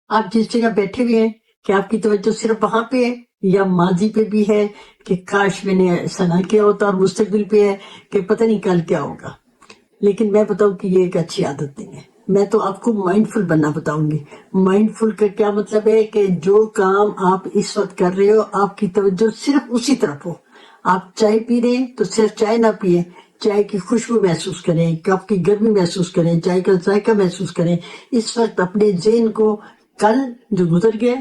آپ جس جگہ بیٹھے ہوئے ہیں کہ آپ کی توجہ صرف وہاں پہ ہے یا ماضی پہ بھی ہے کہ کاش میں نے ایسا نہ کیا ہوتا، اور مستقبل پہ ہے کہ پتہ نہیں کل کیا ہوگا. لیکن میں بتاؤں کہ یہ ایک اچھی عادت نہیں ہے. میں تو آپ کو مائنڈ فل بننا بتاؤں گی. مائنڈ فل کا کیا مطلب ہے کہ جو کام آپ اس وقت کر رہے ہو آپ کی توجہ صرف اسی طرف ہو. آپ چائے پی رہے ہیں تو صرف چائے نہ پیئے، چائے کی خوشبو محسوس کریں، کپ کی گرمی محسوس کریں، چائے کا ذائقہ محسوس کریں. اس وقت اپنے ذہن کو کل جو گزر گیا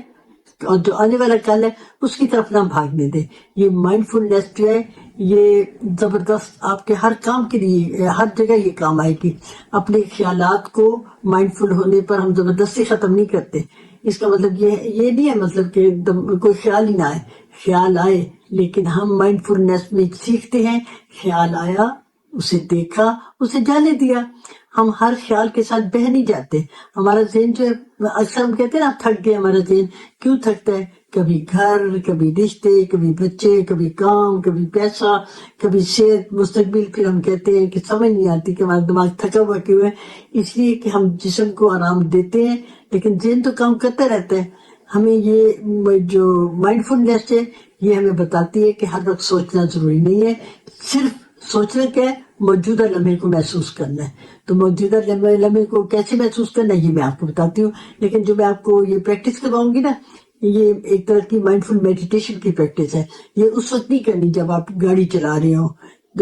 اور جو آنے والا کل ہے اس کی طرف نہ بھاگنے دیں. یہ مائنڈ فلنس جو ہے یہ زبردست آپ کے ہر کام کے لیے ہر جگہ یہ کام آئے گی. اپنے خیالات کو مائنڈ فل ہونے پر ہم زبردستی ختم نہیں کرتے. اس کا مطلب یہ نہیں ہے مطلب کہ کوئی خیال ہی نہ آئے. خیال آئے لیکن ہم مائنڈ فلنس میں سیکھتے ہیں خیال آیا، اسے دیکھا، اسے جانے دیا. ہم ہر خیال کے ساتھ بہہ نہیں جاتے. ہمارا ذہن جو ہے اکثر ہم کہتے ہیں نا تھک گیا ہمارا ذہن. کیوں تھکتا ہے؟ کبھی گھر، کبھی رشتے، کبھی بچے، کبھی کام، کبھی پیسہ، کبھی صحت، مستقبل. پھر ہم کہتے ہیں کہ سمجھ نہیں آتی کہ ہمارا دماغ تھکا ہوا کیوں ہے. اس لیے کہ ہم جسم کو آرام دیتے ہیں لیکن ذہن تو کام کرتا رہتا ہے. ہمیں یہ جو مائنڈ فلنس ہے یہ ہمیں بتاتی ہے کہ ہر وقت سوچنا ضروری نہیں ہے. صرف سوچنا کیا ہے؟ موجودہ لمحے کو محسوس کرنا ہے. تو موجودہ لمحے کو کیسے محسوس کرنا ہے یہ میں آپ کو بتاتی ہوں. لیکن جو میں آپ کو یہ پریکٹس کرواؤں گی نا، یہ ایک طرح کی مائنڈ فل میڈیٹیشن کی پریکٹس ہے. یہ اس وقت نہیں کرنی جب آپ گاڑی چلا رہے ہو،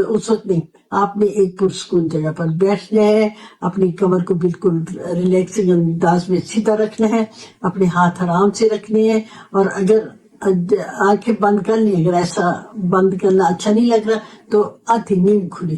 اس وقت نہیں. آپ نے ایک پرسکون جگہ پر بیٹھنا ہے، اپنی کمر کو بالکل ریلیکسنگ انداز میں سیدھا رکھنا ہے، اپنے ہاتھ آرام سے رکھنے ہیں. اور اگر آنکھیں بند کر لیں، اگر ایسا بند کرنا اچھا نہیں لگ رہا تو آدھی نیند کھلی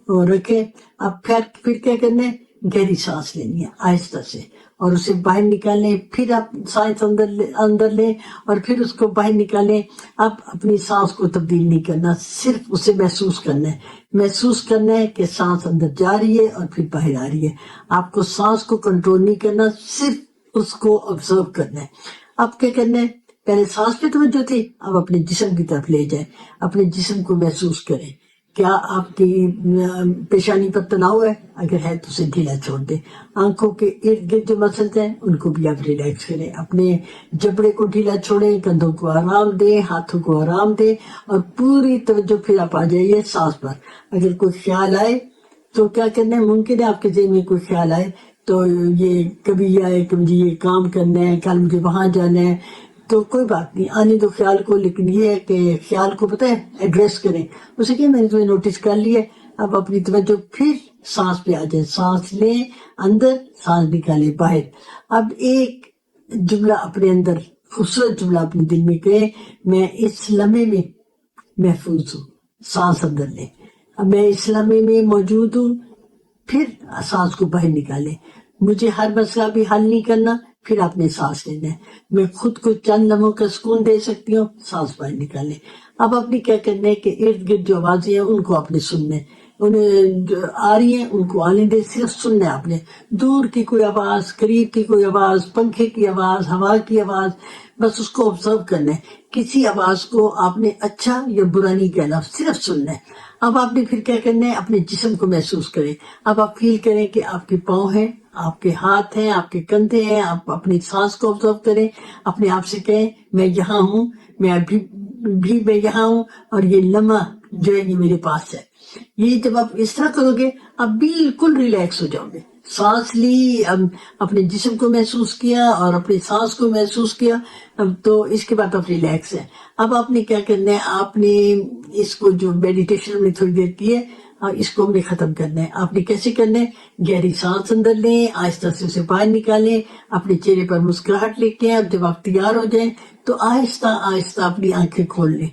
اور رکھیں. اب پھر کیا کرنا ہے؟ گہری سانس لینی ہے آہستہ سے اور اسے باہر نکالیں. پھر آپ سانس اندر لیں اور پھر اس کو باہر نکالیں. اب اپنی سانس کو تبدیل نہیں کرنا، صرف اسے محسوس کرنا ہے. محسوس کرنا ہے کہ سانس اندر جا رہی ہے اور پھر باہر آ رہی ہے. آپ کو سانس کو کنٹرول نہیں کرنا، صرف اس کو آبزرو کرنا ہے. اب کیا کرنا ہے؟ پہلے سانس پہ توجہ تھی، اب اپنے جسم کی طرف لے جائیں. اپنے جسم کو محسوس کریں. کیا آپ کی پیشانی پر تناؤ ہے؟ اگر ہے تو اسے ڈھیلا چھوڑ دیں. آنکھوں کے ارد گرد جو مسلز ہیں ان کو بھی آپ ریلیکس کریں. اپنے جبڑے کو ڈھیلا چھوڑیں، کندھوں کو آرام دیں، ہاتھوں کو آرام دیں اور پوری توجہ پھر آپ آ جائیے سانس پر. اگر کوئی خیال آئے تو کیا کرنا ہے؟ ممکن ہے آپ کے ذہن میں کوئی خیال آئے تو یہ کبھی یہ آئے کہ مجھے یہ کام کرنا ہے، کل مجھے وہاں جانا ہے، تو کوئی بات نہیں، آنے دو خیال کو. لیکن یہ ہے کہ خیال کو پتہ ہے ایڈریس کریں. اسے کہ میں نے تمہیں نوٹس کر لیا. اب اپنی توجہ پھر سانس پہ آ جائے. سانس لیں اندر، سانس نکالیں باہر. اب ایک جملہ اپنے اندر، خوبصورت جملہ اپنے دل میں کہیں، میں اس لمحے میں محفوظ ہوں. سانس اندر لیں. اب میں اس لمحے میں موجود ہوں. پھر سانس کو باہر نکالیں. مجھے ہر مسئلہ بھی حل نہیں کرنا. پھر آپ نے سانس لینا ہے. میں خود کو چند لمحوں کا سکون دے سکتی ہوں. سانس باہر نکالیں. اب آپ نے کیا کرنا ہے کہ ارد گرد جو آوازیں ہیں ان کو آپ نے سننا ہے. انہیں آ رہی ہیں ان کو آنے دے، صرف سننا ہے آپ نے. دور کی کوئی آواز، قریب کی کوئی آواز، پنکھے کی آواز، ہوا کی آواز، بس اس کو آبزرو کرنا ہے. کسی آواز کو آپ نے اچھا یا برا نہیں کہنا، صرف سننا ہے. اب آپ نے پھر کیا کرنا ہے؟ اپنے جسم کو محسوس کریں. اب آپ فیل کریں کہ آپ کے پاؤں ہیں، آپ کے ہاتھ ہیں، آپ کے کندھے ہیں. آپ اپنی سانس کو آبزرو کریں. اپنے آپ سے کہیں میں یہاں ہوں، میں ابھی بھی میں یہاں ہوں اور یہ لمحہ جو ہے یہ میرے پاس ہے. یہ جب آپ اس طرح کرو گے آپ بالکل ریلیکس ہو جاؤ گے. سانس لی، اپنے جسم کو محسوس کیا اور اپنی سانس کو محسوس کیا، تو اس کے بعد آپ ریلیکس ہیں. اب آپ نے کیا کرنا ہے؟ آپ نے اس کو جو میڈیٹیشن میں تھوڑی دیر کی ہے اس کو ہم نے ختم کرنا ہے. آپ نے کیسے کرنا ہے؟ گہری سانس اندر لیں، آہستہ سے اسے باہر نکالیں، اپنے چہرے پر مسکراہٹ لے کے. اب جب آپ تیار ہو جائیں تو آہستہ آہستہ اپنی آنکھیں کھول لیں.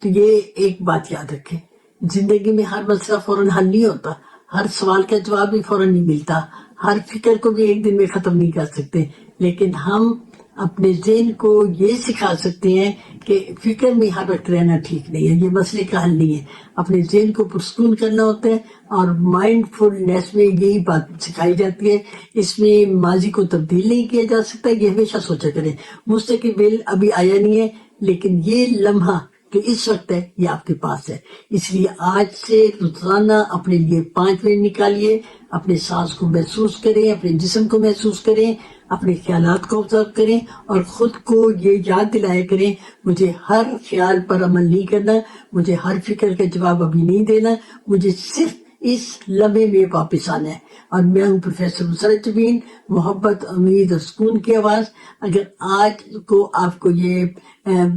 تو یہ ایک بات یاد رکھیں، زندگی میں ہر مسئلہ فوراً حل نہیں ہوتا، ہر سوال کا جواب بھی فوراً نہیں ملتا، ہر فکر کو بھی ایک دن میں ختم نہیں کر سکتے. لیکن ہم اپنے ذہن کو یہ سکھا سکتے ہیں کہ فکر میں ہر وقت رہنا ٹھیک نہیں ہے، یہ مسئلے کا حل نہیں ہے. اپنے ذہن کو پرسکون کرنا ہوتا ہے اور مائنڈ فلنس میں یہی بات سکھائی جاتی ہے. اس میں ماضی کو تبدیل نہیں کیا جا سکتا، یہ ہمیشہ سوچا کریں. مستقبل ابھی آیا نہیں ہے لیکن یہ لمحہ جو اس وقت ہے یہ آپ کے پاس ہے. اس لیے آج سے روزانہ اپنے لیے 5 منٹ نکالیے. اپنے سانس کو محسوس کریں، اپنے جسم کو محسوس کریں. اپنے خیالات کو آبزرو کریں اور خود کو یہ یاد دلایا کریں مجھے ہر خیال پر عمل نہیں کرنا، مجھے ہر فکر کا جواب ابھی نہیں دینا، مجھے صرف اس لمحے میں واپس آنا ہے۔ اور میں ہوں پروفیسر مسرت جبین، محبت، امید اور سکون کی آواز۔ اگر آج کو آپ کو یہ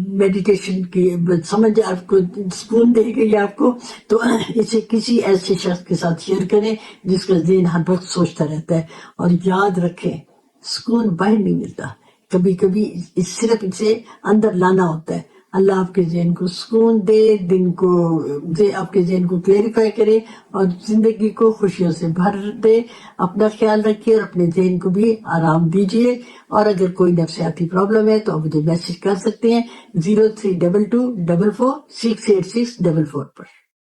میڈیٹیشن کی سمجھ آپ کو سکون دے گئی آپ کو، تو اسے کسی ایسے شخص کے ساتھ شیئر کریں جس کا ذہن ہر وقت سوچتا رہتا ہے۔ اور یاد رکھیں سکون باہر نہیں ملتا، کبھی کبھی صرف اسے اندر لانا ہوتا ہے۔ اللہ آپ کے ذہن کو سکون دے، آپ کے ذہن کو کلیریفائی کرے اور زندگی کو خوشیوں سے بھر دے۔ اپنا خیال رکھیے اور اپنے ذہن کو بھی آرام دیجیے۔ اور اگر کوئی نفسیاتی پرابلم ہے تو آپ مجھے میسج کر سکتے ہیں 0322446864 پر۔